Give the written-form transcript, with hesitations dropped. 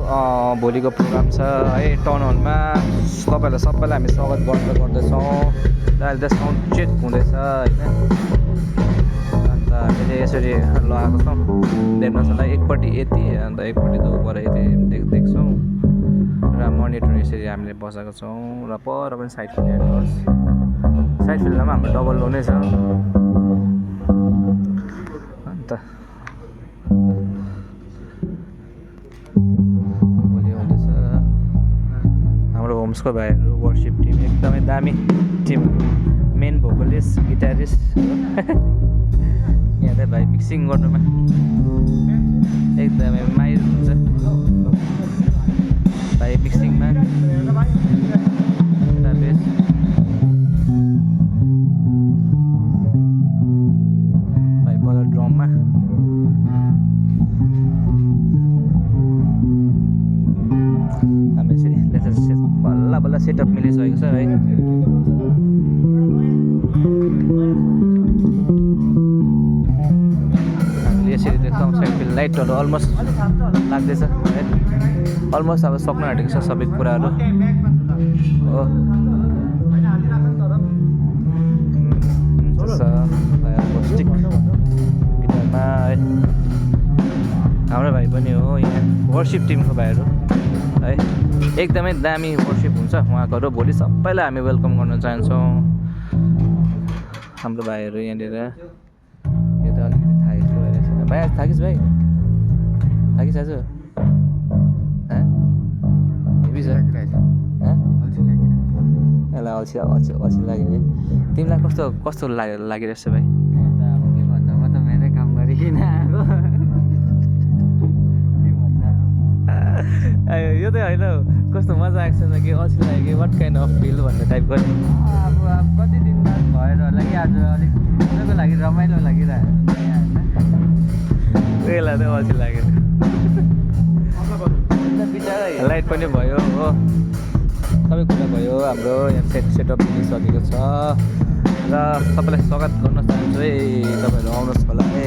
भोलिको प्रोग्राम छ है टाउन हलमा। तपाईँहरूलाई सबैलाई हामी स्वागत गर्दैछौँ। अहिले त साउन्ड चेक हुँदैछ होइन। अन्त हामीले यसरी लगाएको छौँ देख्नुहोस् एकपट्टि यति अन्त एकपट्टि त ऊपर यति देख्छौँ र मोनिटर यसरी हामीले बसेको छौँ र पर पनि साइड फिल्ड हेर्नुहोस्। साइड फिल्डमा हाम्रो डबल लो नै छ। अन्त भोलि हुँदैछ हाम्रो होम्सको भाइहरू वर्सिप टिम एकदमै दामी टिम। मेन भोकलिस्ट गिटारिस्ट यहाँ चाहिँ भाइ मिक्सिङ गर्नुमा एकदमै माहिर हुन्छ भाइ मिक्सिङमा। बेस भाइ बल ड्रममा। हामी यसरी बल्ल बल्ल सेटअप मिलिसकेको छ है। हामीले यसरी देख्छौँ साइड लाइटहरू अलमोस्ट लाग्दैछ है। अलमोस्ट अब सक्न आँटेको छ सबै कुराहरू हो। स्टिक गिटारमा है हाम्रो भाइ पनि हो यहाँ वर्सिप टिमको भाइहरू है। एकदमै दामी वर्सिप हुन्छ उहाँकोहरू। भोलि सबैलाई हामी वेलकम गर्न चाहन्छौँ हाम्रो भाइहरू यहाँनिर। यो त अलिकति थाकेको भइरहेछ भाइ। आज थाकिस् भाइ? थाकिस् आज? हेभी छ यसलाई अल्छी लाग्यो नि। तिमीलाई कस्तो लागिरहेछ भाइ? अब के भन्नु, म त मेरै काम गरिकन आएको। यो त होइन कस्तो मजा आएको छ कि अल्छी लाग्यो कि वाट काइन्ड अफ फिल भन्ने टाइपको। अब कति दिन बाद भएर होला कि आज अलिक उनीहरूको लागि रमाइलो लागिरहेको त्यसलाई चाहिँ अल्छी लाग्यो। लाइट पनि भयो हो सबै कुरा भयो। हाम्रो यहाँ सेटअप मिलिसकेको छ र सबैलाई स्वागत गर्न चाहन्छु है। तपाईँहरू आउनुहोस् होला है।